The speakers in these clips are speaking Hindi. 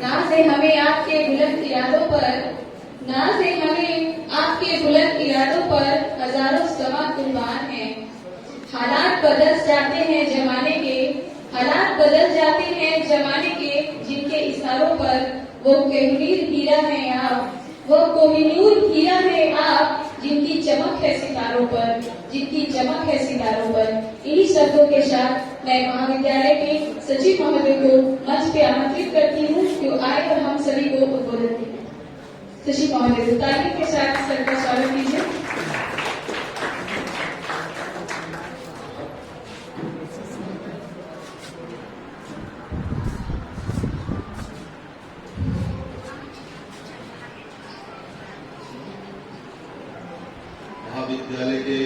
नाज़ है हमें आपके बुलंद इरादों पर, नाज़ है हमें आपके बुलंद इरादों पर, हजारों समा कुर्बान हैं। हालात बदल जाते हैं जमाने के, हालात बदल जाते हैं जमाने के, जिनके इशारों पर वो कोहिनूर हीरा है आप, वो कोहिनूर हीरा है आप, जिनकी चमक है सितारों पर, जिनकी चमक है सितारों पर। इन्हीं शब्दों के साथ मैं महाविद्यालय के सचिव महोदय को मंच पे आमंत्रित करती हूँ कि आए और हम सभी को उद्बोधन दें। सचिव महोदय को तालियों के साथ सर का स्वागत कीजिए। महाविद्यालय के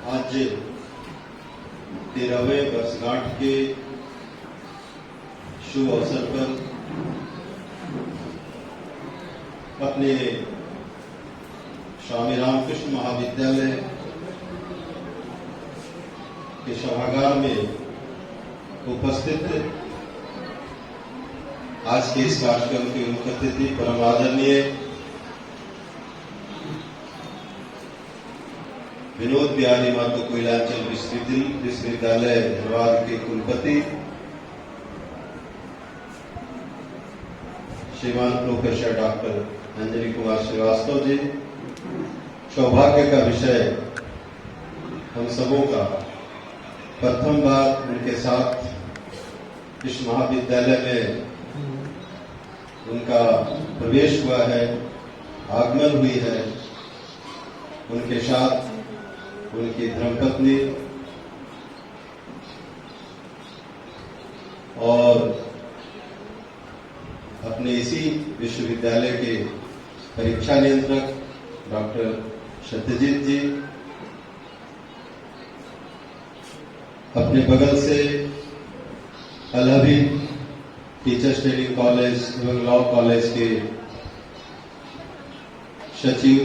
आज 13वें वर्षगांठ के शुभ अवसर पर अपने स्वामी रामकृष्ण महाविद्यालय के सभागार में उपस्थित आज के इस कार्यक्रम के मुख्य अतिथि परम आदरणीय विनोद बिहारी महतो कोयलांचल विश्वविद्यालय धनबाद के कुलपति श्रीमान प्रोफेसर डॉक्टर अंजलि कुमार श्रीवास्तव जी, सौभाग्य का विषय हम सबों का प्रथम बार उनके साथ इस महाविद्यालय में उनका प्रवेश हुआ है, आगमन हुई है। उनके साथ उनकी धर्मपत्नी और अपने इसी विश्वविद्यालय के परीक्षा नियंत्रक डॉक्टर सत्यजीत जी, अपने बगल से अलहबी टीचर्स ट्रेनिंग कॉलेज एवं लॉ कॉलेज के सचिव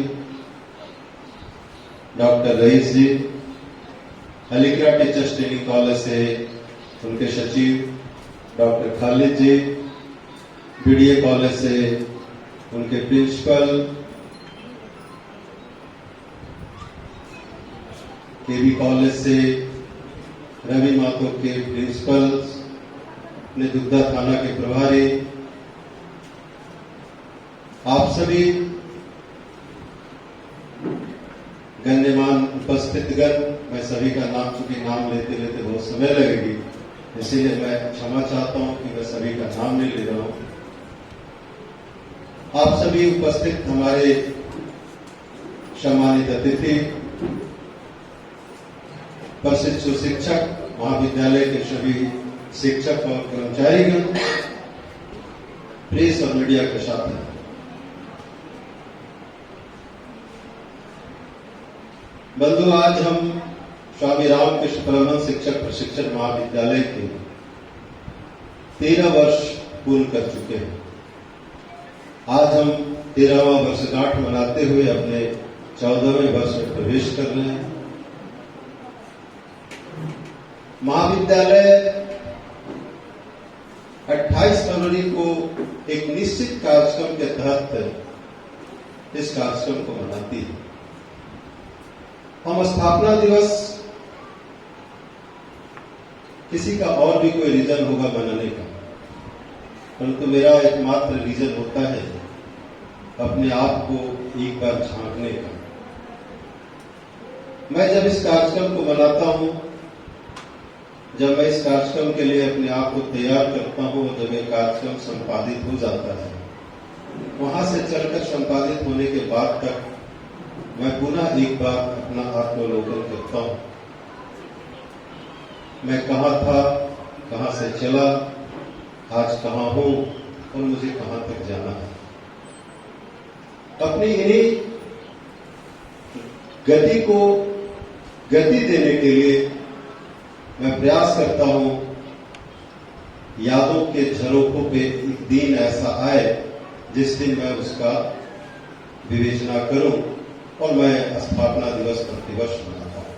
डॉक्टर रईस जी, अलीगढ़ टीचर्स ट्रेनिंग कॉलेज से उनके सचिव डॉक्टर खालिद जी, बीडीए कॉलेज से उनके प्रिंसिपल, केबी कॉलेज से रवि महतो के प्रिंसिपल, दुग्धा थाना के प्रभारी, आप सभी गण्यमान उपस्थितगण, मैं सभी का नाम चूंकि नाम लेते लेते बहुत समय लगेगी, इसीलिए मैं क्षमा चाहता हूं कि मैं सभी का नाम नहीं ले रहा हूं। आप सभी उपस्थित हमारे सम्मानित अतिथि, प्रसिद्ध सुशिक्षक, महाविद्यालय के सभी शिक्षक और कर्मचारीगण, प्रेस और मीडिया के साथी, बंधु, आज हम स्वामी रामकृष्ण परमहंस शिक्षक प्रशिक्षण महाविद्यालय के 13 वर्ष पूर्ण कर चुके हैं। आज हम 13वां वर्षगांठ मनाते हुए अपने 14वें वर्ष में प्रवेश कर रहे हैं। महाविद्यालय 28 फरवरी को एक निश्चित कार्यक्रम के तहत इस कार्यक्रम को मनाती है। हम स्थापना दिवस, किसी का और भी कोई रीजन होगा मनाने का, परंतु मेरा एकमात्र रीजन होता है अपने आप को एक बार झांकने का। मैं जब इस कार्यक्रम को मनाता हूं, जब मैं इस कार्यक्रम के लिए अपने आप को तैयार करता हूं, जब यह कार्यक्रम संपादित हो जाता है, वहां से चलकर संपादित होने के बाद तक मैं पुनः एक बार अपना आत्मावलोकन करता हूं। मैं कहां था, कहां से चला, आज कहां हूं और मुझे कहां तक जाना है। अपनी इन्हीं गति को गति देने के लिए मैं प्रयास करता हूं, यादों के झरोखों पे एक दिन ऐसा आए जिस दिन मैं उसका विवेचना करूं और मैं स्थापना दिवस प्रतिवर्ष मनाता हूं।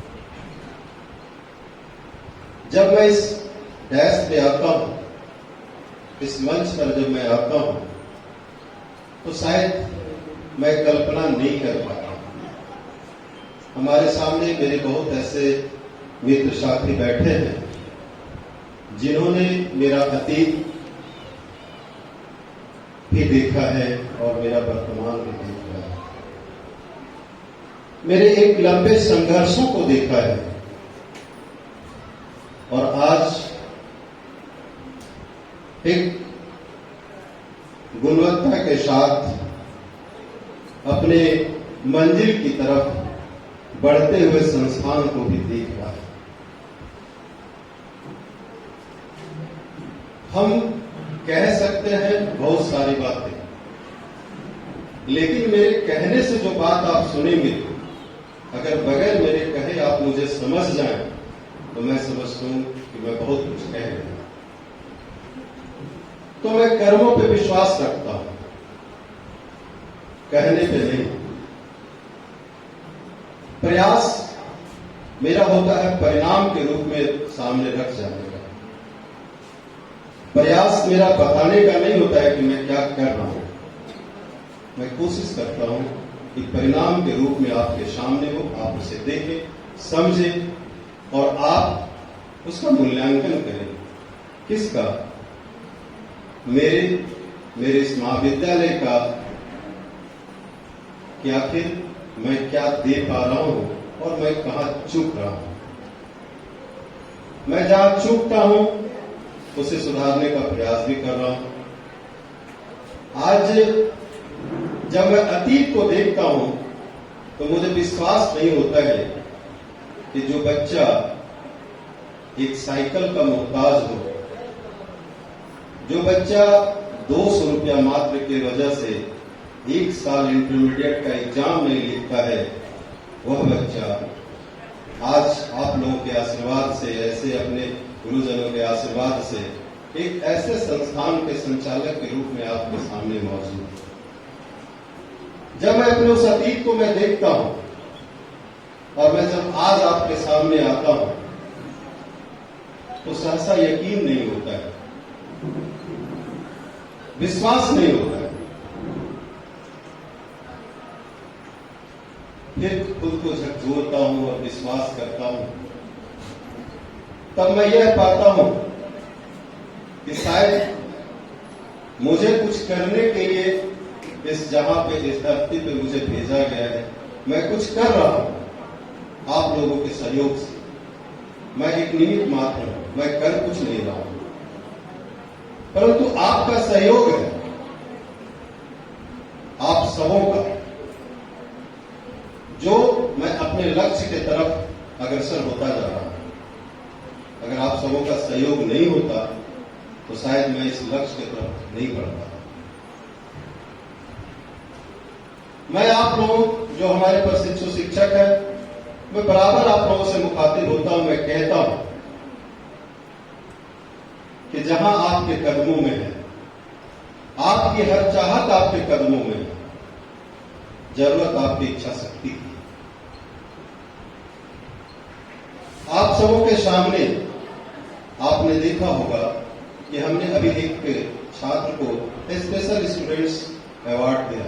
जब मैं इस डैश पे आता हूं इस मंच पर जब मैं आता हूं तो शायद मैं कल्पना नहीं कर पाता। हमारे सामने मेरे बहुत ऐसे मित्र साथी बैठे हैं जिन्होंने मेरा अतीत भी देखा है और मेरा वर्तमान भी देखा है, मेरे एक लंबे संघर्षों को देखा है और आज एक गुणवत्ता के साथ अपने मंजिल की तरफ बढ़ते हुए संस्थान को भी देख रहा है। हम कह सकते हैं बहुत सारी बातें, लेकिन मेरे कहने से जो बात आप सुनेंगे, अगर बगैर मेरे कहे आप मुझे समझ जाएं तो मैं समझता हूं कि मैं बहुत कुछ कह रहा हूं। तो मैं कर्मों पे विश्वास रखता हूं, कहने पे नहीं। प्रयास मेरा होता है परिणाम के रूप में सामने रख जाने का। प्रयास मेरा बताने का नहीं होता है कि मैं क्या कर रहा हूं। मैं कोशिश करता हूं कि परिणाम के रूप में आपके सामने हो, आप उसे देखें, समझें और आप उसका मूल्यांकन करें। किसका? मेरे इस महाविद्यालय का कि आखिर मैं क्या दे पा रहा हूं और मैं कहां चूक रहा हूं। मैं जहां चूकता हूं उसे सुधारने का प्रयास भी कर रहा हूं। आज जब मैं अतीत को देखता हूं तो मुझे विश्वास नहीं होता है कि जो बच्चा एक साइकिल का मोहताज हो, जो बच्चा 200 रुपया मात्र की वजह से 1 साल इंटरमीडिएट का एग्जाम नहीं लिखता है, वह बच्चा आज आप लोगों के आशीर्वाद से, ऐसे अपने गुरुजनों के आशीर्वाद से एक ऐसे संस्थान के संचालक के रूप में आपके सामने मौजूद है। जब मैं अपने उस अतीत को मैं देखता हूं और मैं जब आज आपके सामने आता हूं तो सहसा यकीन नहीं होता है, विश्वास नहीं होता है। फिर खुद को झकझोरता हूं और विश्वास करता हूं, तब मैं यह पाता हूं कि शायद मुझे कुछ करने के लिए इस जहां पे, इस धरती पे मुझे भेजा गया है, मैं कुछ कर रहा हूं आप लोगों के सहयोग से। मैं एक निमित्त मात्र हूं, मैं कर कुछ नहीं रहा हूं, परंतु आपका सहयोग है, आप सबों का, जो मैं अपने लक्ष्य की तरफ अग्रसर होता जा रहा हूं। अगर आप सबों का सहयोग नहीं होता तो शायद मैं इस लक्ष्य की तरफ नहीं बढ़ता। मैं आप लोग जो हमारे प्रशिक्षु शिक्षक है, मैं बराबर आप लोगों से मुखातिब होता हूं। मैं कहता हूं कि जहां आपके कदमों में है, आपकी हर चाहत आपके कदमों में है, जरूरत आपकी इच्छा शक्ति की। आप सबों के सामने आपने देखा होगा कि हमने अभी एक छात्र को स्पेशल स्टूडेंट्स अवार्ड दिया।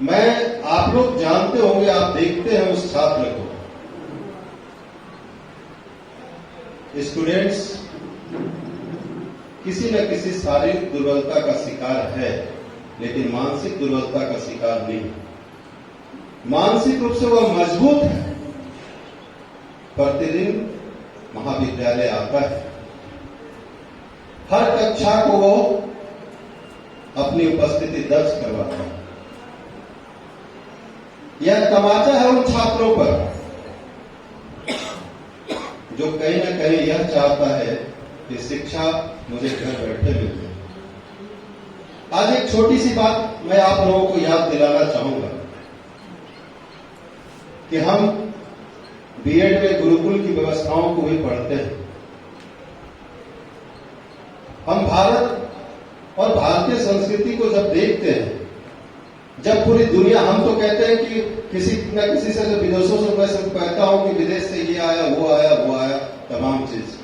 मैं, आप लोग जानते होंगे, आप देखते हैं उस छात्र को। स्टूडेंट्स किसी न किसी शारीरिक दुर्बलता का शिकार है, लेकिन मानसिक दुर्बलता का शिकार नहीं। मानसिक रूप से वह मजबूत है, प्रतिदिन महाविद्यालय आता है, हर कक्षा को वो अपनी उपस्थिति दर्ज करवाता है। यह तमाचा है उन छात्रों पर जो कहीं ना कहीं यह चाहता है कि शिक्षा मुझे घर बैठे मिल जाए। आज एक छोटी सी बात मैं आप लोगों को याद दिलाना चाहूंगा कि हम बीएड में गुरुकुल की व्यवस्थाओं को भी पढ़ते हैं। हम भारत और भारतीय संस्कृति को जब देखते हैं, जब पूरी दुनिया, हम तो कहते हैं कि किसी न किसी से, जो विदेशों से मैं सब कहता हूं कि विदेश से ये आया, वो आया, वो आया, तमाम चीज।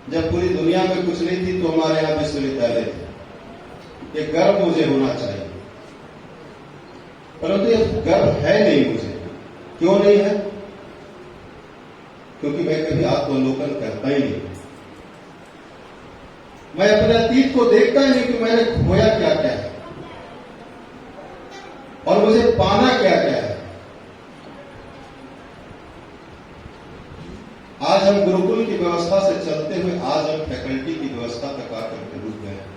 जब पूरी दुनिया में कुछ नहीं थी तो हमारे यहाँ विश्वविद्यालय थे। ये गर्व मुझे होना चाहिए, परंतु ये गर्व है नहीं मुझे। क्यों नहीं है? क्योंकि मैं कभी आत्मावलोकन करता ही नहीं। मैं अपने अतीत को देखता ही नहीं कि मैंने खोया क्या क्या है और मुझे पाना क्या क्या है। आज हम गुरुकुल की व्यवस्था से चलते हुए आज हम फैकल्टी की व्यवस्था तक आकर के रुक गए हैं।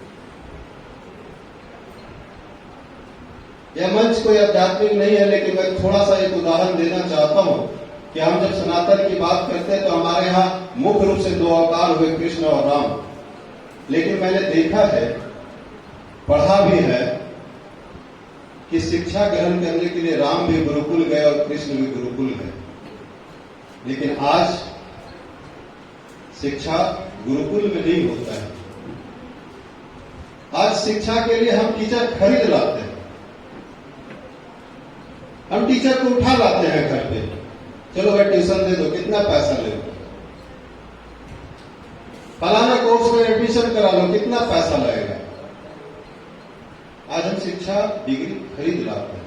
यह मंच कोई आध्यात्मिक नहीं है, लेकिन मैं थोड़ा सा एक उदाहरण देना चाहता हूं कि हम जब सनातन की बात करते हैं तो हमारे यहाँ मुख्य रूप से दो अवतार हुए, कृष्ण और राम। लेकिन मैंने देखा है, पढ़ा भी है कि शिक्षा ग्रहण करने के लिए राम भी गुरुकुल गए और कृष्ण भी गुरुकुल गए। लेकिन आज शिक्षा गुरुकुल में नहीं होता है। आज शिक्षा के लिए हम टीचर खरीद लाते हैं। हम टीचर को उठा लाते हैं घर पे, चलो भाई ट्यूशन दे दो, कितना पैसा ले लो, फलाना कोर्स में एडमिशन करा लो, कितना पैसा लगेगा। आज हम शिक्षा डिग्री खरीद लाते हैं।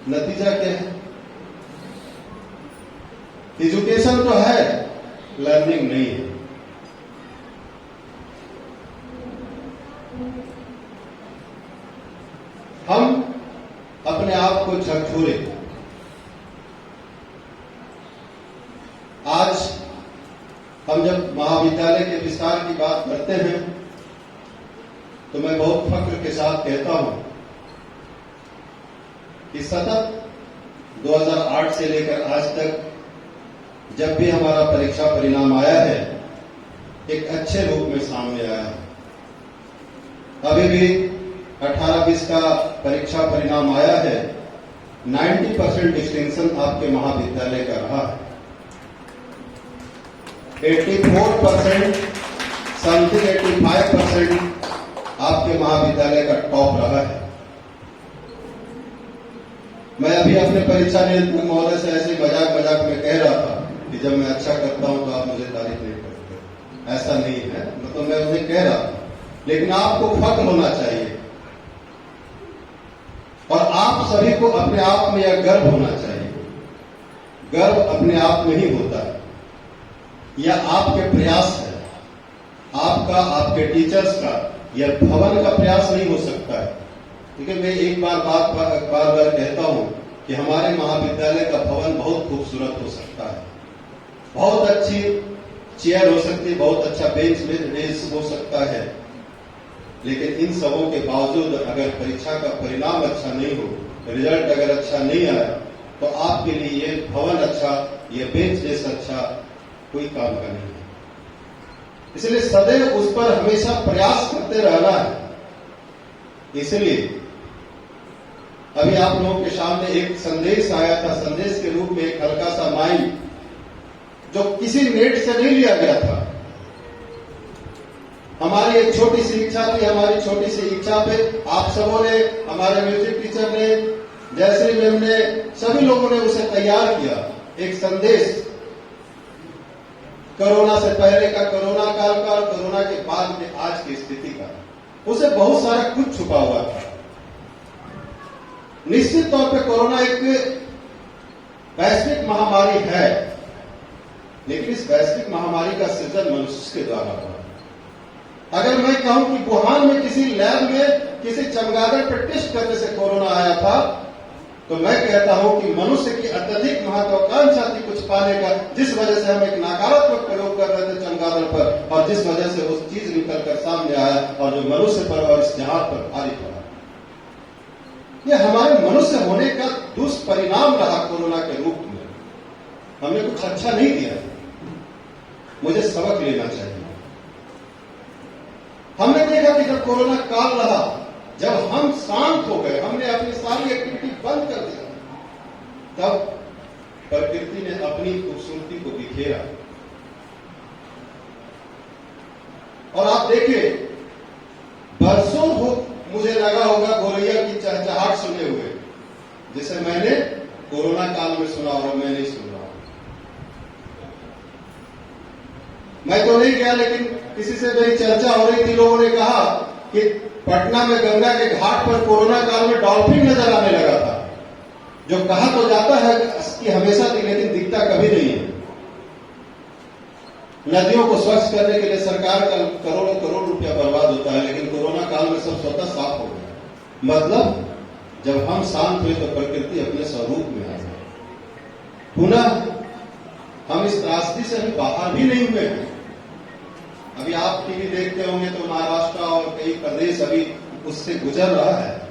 नतीजा क्या है? एजुकेशन तो है, लर्निंग नहीं है। हम अपने आप को झकझोरे। आज हम जब महाविद्यालय के विस्तार की बात करते हैं तो मैं बहुत फक्र के साथ कहता हूं कि सतत 2008 से लेकर आज तक जब भी हमारा परीक्षा परिणाम आया है, एक अच्छे रूप में सामने आया है। अभी भी 18-20 का परीक्षा परिणाम आया है, 90% डिस्टिंक्शन आपके महाविद्यालय का रहा है। 84% समथिंग 85% आपके महाविद्यालय का टॉप रहा है। मैं अभी अपने परीक्षा नियंत्रक महोदय से ऐसे मजाक में कह रहा था कि जब मैं अच्छा करता हूं तो आप मुझे तारीफ नहीं करते। ऐसा नहीं है, मतलब मैं उन्हें कह रहा था, लेकिन आपको फक्र होना चाहिए और आप सभी को अपने आप में यह गर्व होना चाहिए। गर्व अपने आप में ही होता है, यह आपके प्रयास है, आपका, आपके टीचर्स का, यह भवन का प्रयास नहीं हो सकता है। क्योंकि मैं एक बार बार कहता हूं कि हमारे महाविद्यालय का भवन बहुत खूबसूरत हो सकता है, बहुत अच्छी चेयर हो सकती है, बहुत अच्छा बेंच हो सकता है, लेकिन इन सबों के बावजूद अगर परीक्षा का परिणाम अच्छा नहीं हो, रिजल्ट अगर अच्छा नहीं आया, तो आपके लिए ये भवन अच्छा, ये बेंच जैसा अच्छा कोई काम का नहीं है। इसलिए सदैव उस पर हमेशा प्रयास करते रहना है। इसलिए अभी आप लोगों के सामने एक संदेश आया था, संदेश के रूप में एक हल्का सा माइक जो किसी नेट से नहीं लिया गया था। हमारी एक छोटी सी इच्छा थी, हमारी छोटी सी इच्छा पे आप सबों ने, हमारे म्यूजिक टीचर ने, जयश्री मैम ने, सभी लोगों ने उसे तैयार किया। एक संदेश कोरोना से पहले का, कोरोना काल का और कोरोना के बाद में आज की स्थिति का, उसे बहुत सारा कुछ छुपा हुआ था। निश्चित तौर पे कोरोना एक वैश्विक महामारी है, लेकिन इस वैश्विक महामारी का सृजन मनुष्य के द्वारा हुआ। अगर मैं कहूं कि वुहान में किसी लैब में किसी चमगादड़ पर टेस्ट करने से कोरोना आया था, तो मैं कहता हूं कि मनुष्य की अत्यधिक महत्वाकांक्षा थी कुछ पाने का, जिस वजह से हम एक नकारात्मक प्रयोग कर रहे थे चमगादड़ पर, और जिस वजह से उस चीज निकल कर सामने आया और जो मनुष्य पर और इस जहाज पर भारी पड़ा। यह हमारे मनुष्य होने का दुष्परिणाम रहा कोरोना के रूप में। हमने कुछ अच्छा नहीं किया, मुझे सबक लेना चाहिए। हमने देखा कि जब कोरोना काल रहा, जब हम शांत हो गए, हमने अपनी सारी एक्टिविटी बंद कर दिया, तब प्रकृति ने अपनी खूबसूरती को बिखेरा। और आप देखिए, बरसों हो मुझे लगा होगा गोरैया की चहचहाट सुने हुए, जिसे मैंने कोरोना काल में सुना और मैं नहीं सुन रहा हूं। मैं तो नहीं गया, लेकिन किसी से मेरी चर्चा हो रही थी, लोगों ने कहा कि पटना में गंगा के घाट पर कोरोना काल में डॉल्फिन नजर आने लगा था। जो कहा तो जाता है कि हमेशा थी, लेकिन दिखता कभी नहीं है। नदियों को स्वच्छ करने के लिए सरकार का करोड़ों करोड़ रुपया बर्बाद होता है, लेकिन कोरोना काल में सब स्वतः साफ हो गया। मतलब जब हम शांत हुए तो प्रकृति अपने स्वरूप में आ गई। पुनः हम इस त्रासदी से अभी बाहर भी नहीं हुए हैं। अभी आप टीवी देखते होंगे तो महाराष्ट्र और कई प्रदेश अभी उससे गुजर रहा है,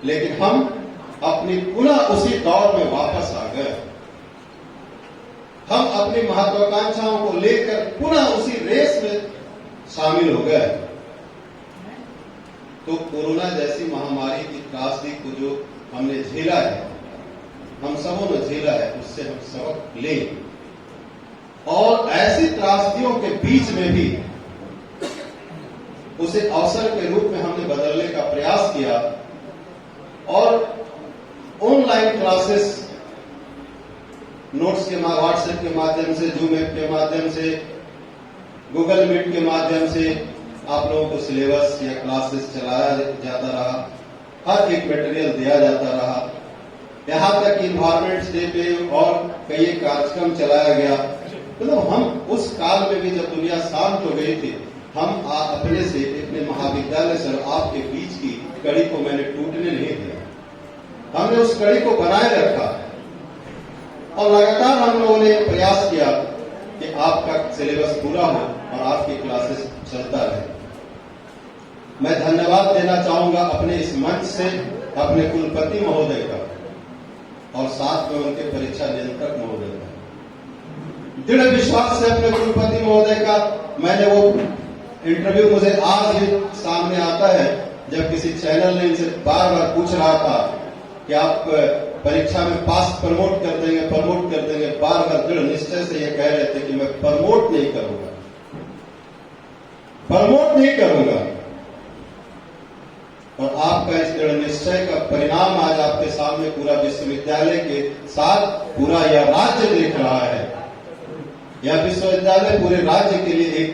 लेकिन हम अपनी पुनः उसी दौर में वापस आ गए। हम अपनी महत्वाकांक्षाओं को लेकर पुनः उसी रेस में शामिल हो गए। तो कोरोना जैसी महामारी की त्रासदी को जो हमने झेला है, हम सबों ने झेला है, उससे हम सबक लें और ऐसी त्रासदियों के बीच में भी उसे अवसर के रूप में हमने बदलने का प्रयास किया और ऑनलाइन क्लासेस, नोट्स के व्हाट्सएप के माध्यम से, जूम ऐप के माध्यम से, गूगल मीट के माध्यम से आप लोगों को सिलेबस या क्लासेस चलाया जाता रहा, हर एक मटेरियल दिया जाता रहा। यहां तक कि इन्वायरमेंट डे पे और कई कार्यक्रम चलाया गया। मतलब हम उस काल में भी जब दुनिया शांत हो गई थी, हम अपने से अपने महाविद्यालय से आपके बीच की कड़ी को मैंने टूटने नहीं दिया। हमने उस कड़ी को बनाए रखा और लगातार हम लोगों ने प्रयास किया कि आपका सिलेबस पूरा हो और आपकी क्लासेस चलता रहे। मैं धन्यवाद देना चाहूंगा अपने इस मंच से अपने कुलपति महोदय का और साथ में उनके परीक्षा नियंत्रक महोदय का। दृढ़ विश्वास से अपने कुलपति महोदय का, मैंने वो इंटरव्यू मुझे आज ही सामने आता है जब किसी चैनल ने इनसे बार बार पूछ रहा था कि आप परीक्षा में पास प्रमोट कर देंगे, प्रमोट कर देंगे। बार बार दृढ़ निश्चय से ये कह रहे थे कि मैं प्रमोट नहीं करूंगा, प्रमोट नहीं करूंगा। और आपका इस दृढ़ निश्चय का परिणाम आज आपके सामने पूरा विश्वविद्यालय के साथ पूरा यह राज्य देख रहा है। यह विश्वविद्यालय पूरे राज्य के लिए एक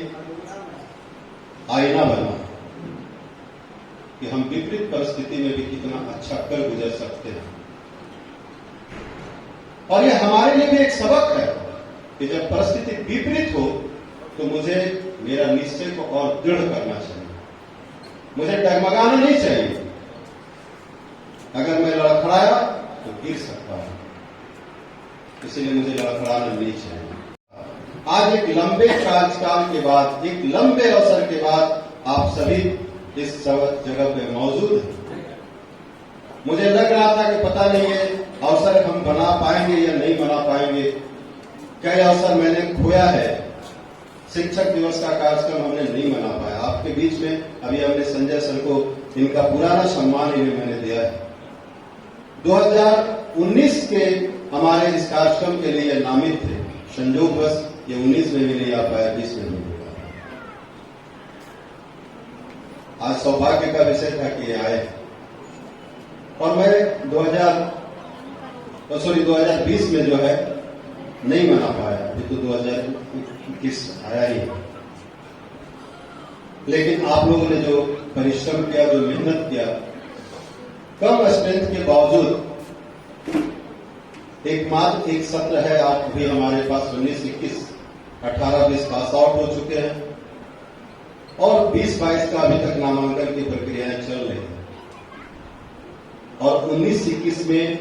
आईना बना कि हम विपरीत परिस्थिति में भी कितना अच्छा कर गुजर सकते हैं। और यह हमारे लिए भी एक सबक है कि जब परिस्थिति विपरीत हो तो मुझे मेरा निश्चय को और दृढ़ करना चाहिए, मुझे डगमगाना नहीं चाहिए। अगर मैं लड़खड़ाया तो गिर सकता हूं, इसलिए मुझे लड़खड़ाना नहीं चाहिए। आज एक लंबे कार्यकाल के बाद, एक लंबे अवसर के बाद आप सभी इस जगह पे मौजूद हैं। मुझे लग रहा था कि पता नहीं है अवसर हम बना पाएंगे या नहीं बना पाएंगे। कई अवसर मैंने खोया है। शिक्षक दिवस का कार्यक्रम हमने नहीं मना पाया। आपके बीच में अभी हमने संजय सर को इनका पुराना सम्मान इन्हें मैंने दिया है। 2019 के हमारे इस कार्यक्रम के लिए नामित थे, संयोगवश ये 19 में भी नहीं आ पाया, 20 में नहीं आ पाया। आज सौभाग्य का विषय था कि ये आए और मैं 2020 में जो है नहीं मना पाया, ये तो 2021 आया ही। लेकिन आप लोगों ने जो परिश्रम किया, जो मेहनत किया, कम स्ट्रेंथ के बावजूद एकमात्र एक सत्र है, आप भी हमारे पास 19-21 18-20 पास आउट हो चुके हैं और 20-22 का अभी तक नामांकन की प्रक्रियाएं चल रही है और 19-21 में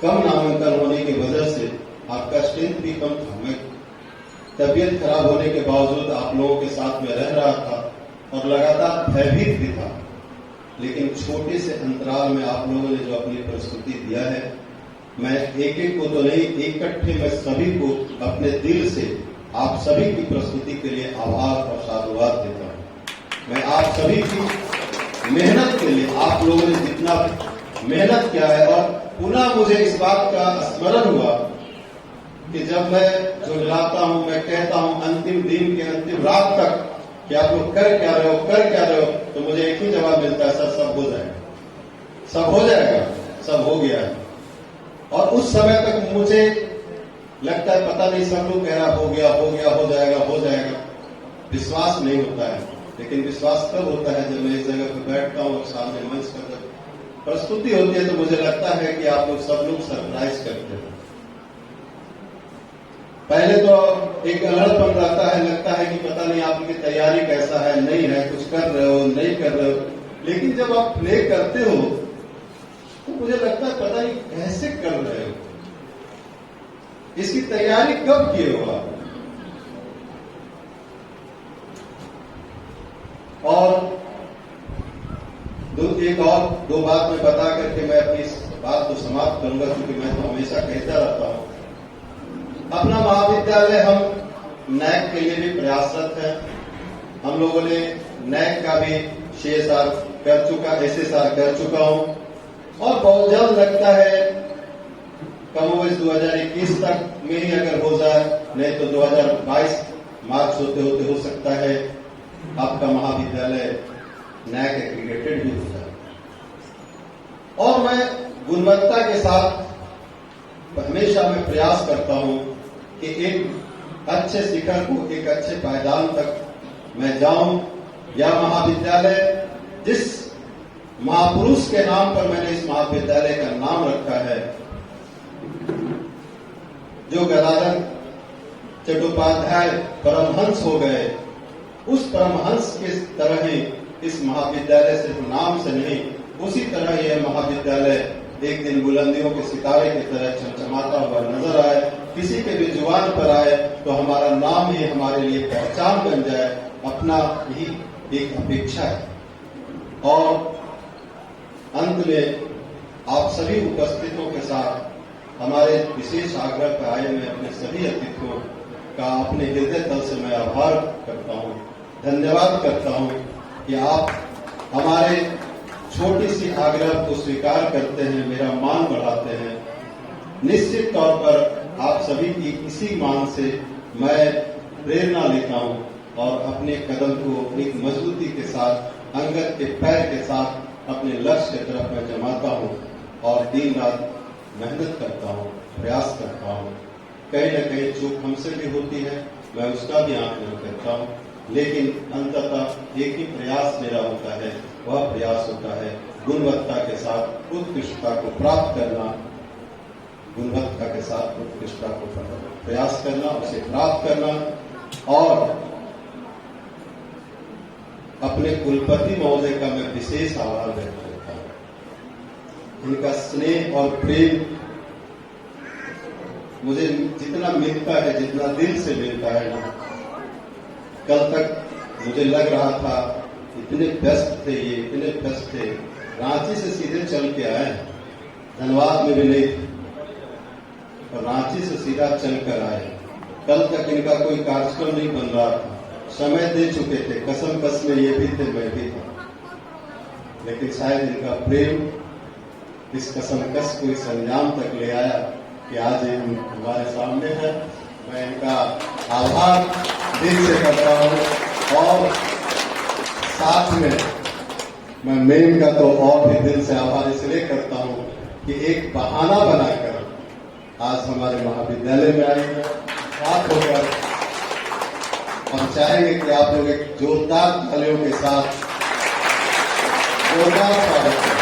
कम नामांकन होने की वजह से आपका स्ट्रेंथ भी कम था। मैं तबीयत खराब होने के बावजूद आप लोगों के साथ में रह रहा था और लगातार भयभीत भी था, लेकिन छोटे से अंतराल में आप लोगों ने जो अपनी प्रस्तुति दिया है, मैं एक एक को तो नहीं, इकट्ठे मैं सभी को अपने दिल से आप सभी की प्रस्तुति के लिए आभार और साधुवाद देता हूं। मैं आप सभी की मेहनत के लिए, आप लोगों ने जितना मेहनत किया है, और पुनः मुझे इस बात का स्मरण हुआ कि जब मैं झुंझलाता हूं, मैं कहता हूं अंतिम दिन के अंतिम रात तक कि आप लोग कर क्या रहे हो, कर क्या रहे हो, तो मुझे एक ही जवाब मिलता है, सर सब हो जाएगा, सब हो जाएगा, सब हो गया है। और उस समय तक मुझे लगता है पता नहीं, सब लोग कह रहा हो गया, हो गया, हो जाएगा, हो जाएगा। विश्वास नहीं होता है, लेकिन विश्वास तब होता है जब मैं इस जगह पर बैठता हूँ और सामने मंच पर जब प्रस्तुति होती है तो मुझे लगता है कि आप लोग सब लोग सरप्राइज करते हैं। पहले तो एक अलड़पन रहता है, लगता है कि पता नहीं आपकी तैयारी कैसा है, नहीं है, कुछ कर रहे हो नहीं कर रहे हो, लेकिन जब आप प्ले करते हो तो मुझे लगता है पता नहीं कैसे कर रहे हो, इसकी तैयारी कब किए हो आप। और एक और दो बात मैं बता करके मैं अपनी इस बात को समाप्त करूंगा, क्योंकि मैं तो हमेशा कहता रहता हूं अपना महाविद्यालय हम नैक के लिए भी प्रयासरत है। हम लोगों ने नैक का भी CSR कर चुका, SSR कर चुका हूं और बहुत जल्द लगता है कमोबेश 2021 तक में ही अगर हो जाए, नहीं तो 2022 मार्च होते होते हो सकता है आपका महाविद्यालय नैक एग्रीगेटेड भी हो जाए। और मैं गुणवत्ता के साथ हमेशा मैं प्रयास करता हूं कि एक अच्छे शिखर को, एक अच्छे पायदान तक मैं जाऊं। यह महाविद्यालय जिस महापुरुष के नाम पर मैंने इस महाविद्यालय का नाम रखा है, जो गदाधर चट्टोपाध्याय परमहंस हो गए, उस परमहंस की तरह ही इस महाविद्यालय सिर्फ नाम से नहीं, उसी तरह यह महाविद्यालय एक दिन बुलंदियों के सितारे की तरह चमचमाता हुआ नजर आए, किसी के भी जुबान पर आए तो हमारा नाम ही हमारे लिए पहचान बन जाए, अपना ही एक अपेक्षा है। और अंत में आप सभी उपस्थितों के साथ हमारे विशेष आग्रह पर आए मैं अपने सभी अतिथियों का अपने हृदय तल से मैं आभार करता हूं, धन्यवाद करता हूं कि आप हमारे छोटी सी आग्रह को स्वीकार करते हैं, मेरा मान बढ़ाते हैं। निश्चित तौर पर आप सभी की इसी मान से मैं प्रेरणा लेता हूं और अपने कदम को एक मजबूती के साथ, अंगद के पैर के साथ अपने लक्ष्य की तरफ मैं जमाता हूं और दिन रात मेहनत करता हूं, प्रयास करता हूं। कहीं न कहीं चूक हमसे भी होती है, मैं उसका भी आकलन करता हूं, लेकिन अंततः एक ही प्रयास मेरा होता है, वह प्रयास होता है गुणवत्ता के साथ उत्कृष्टता को प्राप्त करना, गुणवत्ता के साथ उत्कृष्टता को प्रयास करना, उसे प्राप्त करना। और अपने कुलपति महोदय का मैं विशेष आभार व्यक्त करता हूं। इनका स्नेह और प्रेम मुझे जितना मिलता है, जितना दिल से मिलता है ना, कल तक मुझे लग रहा था इतने व्यस्त थे ये, इतने व्यस्त थे, रांची से सीधे चल के आए, धनबाद में भी नहीं थे और रांची से सीधा चल कर आए। कल तक इनका कोई कार्यक्रम नहीं बन रहा था, समय दे चुके थे, कसम कस में ये भी थे, मैं भी था, लेकिन शायद इनका प्रेम इस कसम कस को इस अंजाम तक ले आया कि आज ये हमारे सामने है। मैं इनका आभार दिल से करता हूं और साथ में मैं मेन का तो और भी दिल से आभार इसलिए करता हूं कि एक बहाना बनाकर आज हमारे महाविद्यालय में आए हैं, साथ होकर हम चाहेंगे कि आप लोग एक जोरदार तालियों के साथ जोरदार स्वागत